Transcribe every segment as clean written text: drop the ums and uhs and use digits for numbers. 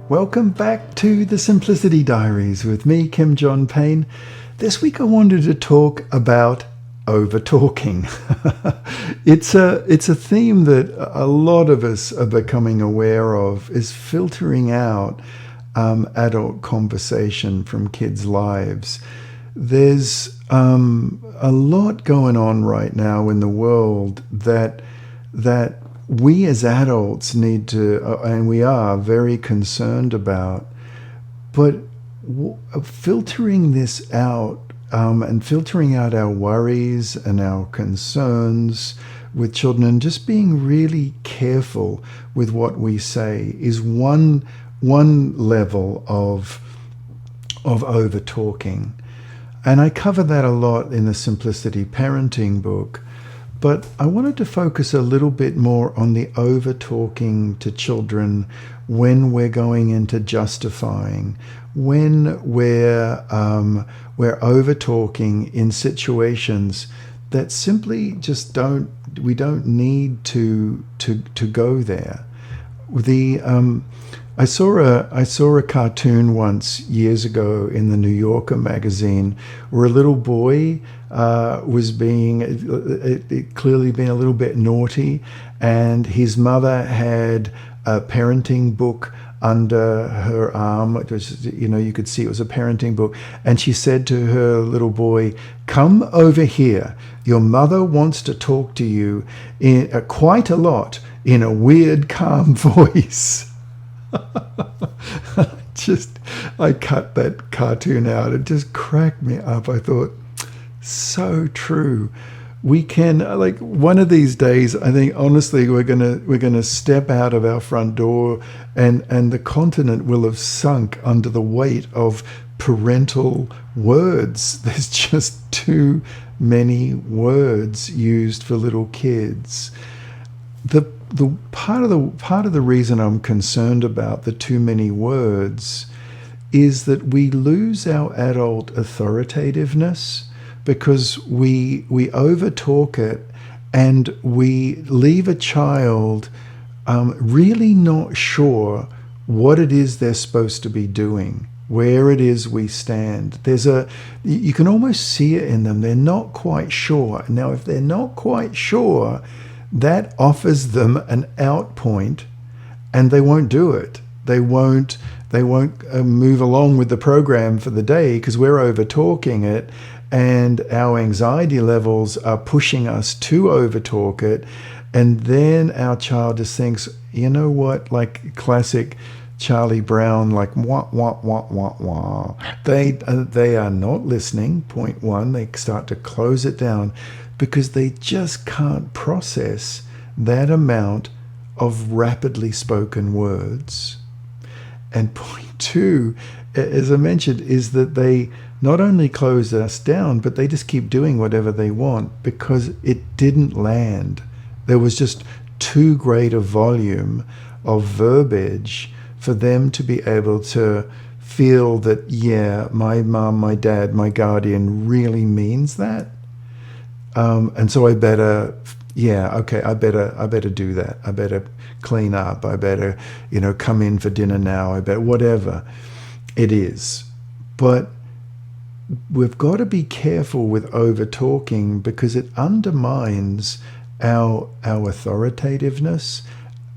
Welcome back to the Simplicity Diaries with me, Kim John Payne. This week I wanted to talk about over-talking. It's a theme that a lot of us are becoming aware of, is filtering out adult conversation from kids' lives. There's a lot going on right now in the world that we as adults need to, and we are very concerned about, but filtering this out and filtering out our worries and our concerns with children and just being really careful with what we say is one level of over talking. And I cover that a lot in the Simplicity Parenting book. But I wanted to focus a little bit more on the over-talking to children when we're going into justifying, when we're over-talking in situations that simply just we don't need to go there. I saw a cartoon once years ago in the New Yorker magazine where a little boy was clearly being a little bit naughty, and his mother had a parenting book under her arm. It was, you could see it was a parenting book, and she said to her little boy, "Come over here. Your mother wants to talk to you quite a lot in a weird, calm voice." I cut that cartoon out. It just cracked me up. I thought, so true. We can, like, one of these days, I think honestly we're gonna step out of our front door and the continent will have sunk under the weight of parental words. There's just too many words used for little kids. The part of the reason I'm concerned about the too many words is that we lose our adult authoritativeness because we over-talk it, and we leave a child really not sure what it is they're supposed to be doing, where it is we stand. You can almost see it in them. They're not quite sure. Now, if they're not quite sure, that offers them an out point, and they won't do it. They won't move along with the program for the day because we're over talking it, and our anxiety levels are pushing us to over talk it. And then our child just thinks, you know what, like classic Charlie Brown, like wah wah wah wah wah. They are not listening. Point one, they start to close it down because they just can't process that amount of rapidly spoken words. And point two, as I mentioned, is that they not only close us down, but they just keep doing whatever they want because it didn't land. There was just too great a volume of verbiage for them to be able to feel that, yeah, my mom, my dad, my guardian really means that. And so I better do that. I better clean up. I better, come in for dinner now. I better, whatever it is. But we've got to be careful with over-talking because it undermines our authoritativeness,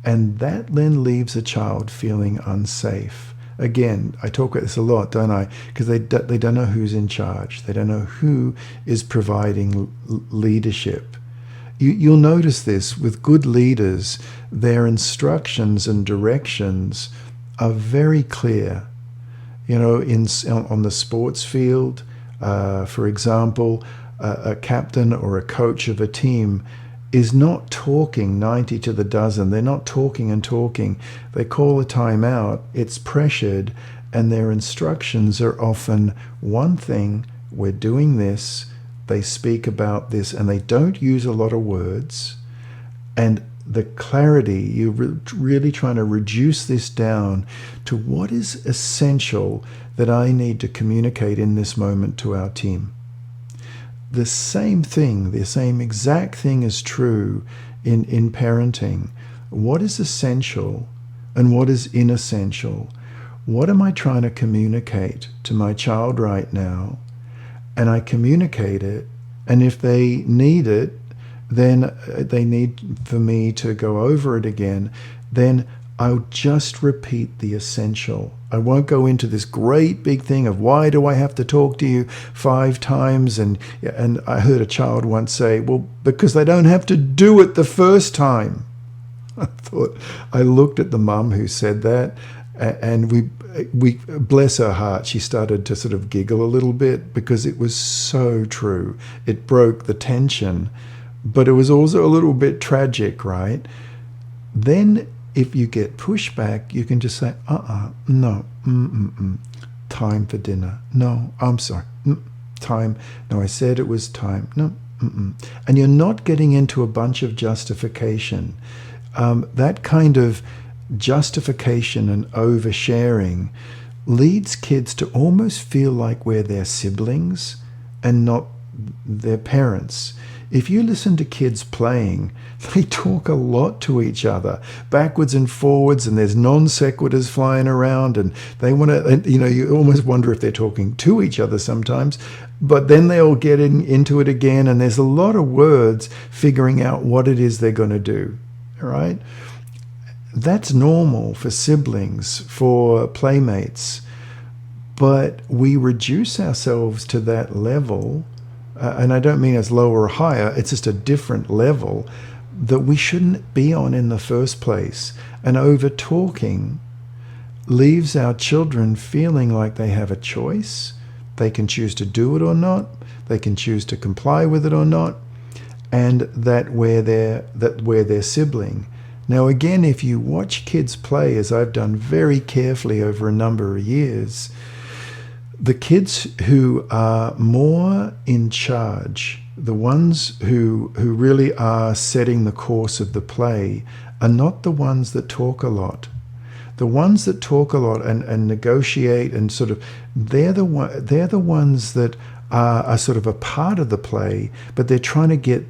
and that then leaves a child feeling unsafe. Again, I talk about this a lot, don't I? Because they don't know who's in charge. They don't know who is providing leadership. You'll notice this with good leaders. Their instructions and directions are very clear. On the sports field, for example, a captain or a coach of a team is not talking 90 to the dozen. They're not talking and talking. They call a timeout, it's pressured, and their instructions are often one thing, we're doing this, they speak about this, and they don't use a lot of words. And the clarity, you're really trying to reduce this down to what is essential that I need to communicate in this moment to our team. The same exact thing is true in parenting. What is essential and what is inessential? what am I trying to communicate to my child right now? And I communicate it. And if they need it, then they need for me to go over it again. Then I'll just repeat the essential. I won't go into this great big thing of why do I have to talk to you 5 times? And I heard a child once say, well, because they don't have to do it the first time. I looked at the mum who said that, and we bless her heart, she started to sort of giggle a little bit because it was so true. It broke the tension, but it was also a little bit tragic, right? Then if you get pushback, you can just say, no, time for dinner. No, I'm sorry, time. No, I said it was time. No, and you're not getting into a bunch of justification. That kind of justification and oversharing leads kids to almost feel like we're their siblings and not their parents. If you listen to kids playing, they talk a lot to each other, backwards and forwards, and there's non sequiturs flying around, and they want to, you almost wonder if they're talking to each other sometimes, but then they all get into it again, and there's a lot of words figuring out what it is they're going to do, right? That's normal for siblings, for playmates, but we reduce ourselves to that level, and I don't mean as lower or higher, it's just a different level that we shouldn't be on in the first place. And over-talking leaves our children feeling like they have a choice. They can choose to do it or not. They can choose to comply with it or not. And that we're their sibling. Now again, if you watch kids play, as I've done very carefully over a number of years, the kids who are more in charge, the ones who really are setting the course of the play, are not the ones that talk a lot. The ones that talk a lot and negotiate and sort of, they're the ones that are sort of a part of the play, but they're trying to get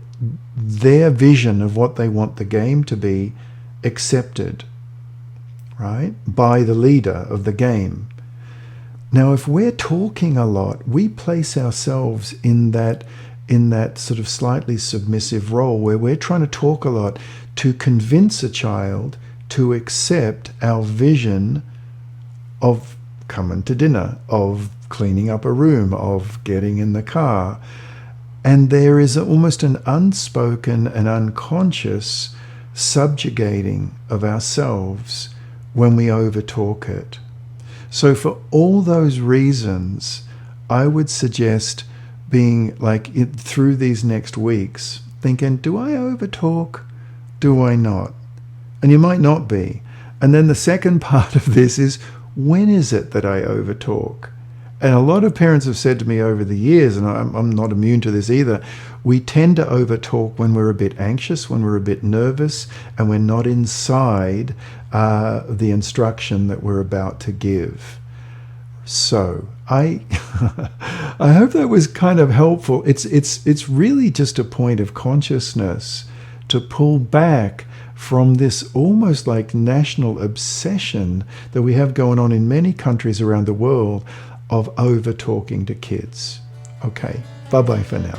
their vision of what they want the game to be accepted, right, by the leader of the game. Now, if we're talking a lot, we place ourselves in that sort of slightly submissive role where we're trying to talk a lot to convince a child to accept our vision of coming to dinner, of cleaning up a room, of getting in the car. And there is almost an unspoken and unconscious subjugating of ourselves when we overtalk it. So for all those reasons, I would suggest being like through these next weeks, thinking, do I overtalk? Do I not? And you might not be. And then the second part of this is, when is it that I overtalk? And a lot of parents have said to me over the years, and I'm not immune to this either, we tend to overtalk when we're a bit anxious, when we're a bit nervous, and we're not inside the instruction that we're about to give. So I hope that was kind of helpful. It's really just a point of consciousness to pull back from this almost like national obsession that we have going on in many countries around the world of over talking to kids. Okay, bye-bye for now.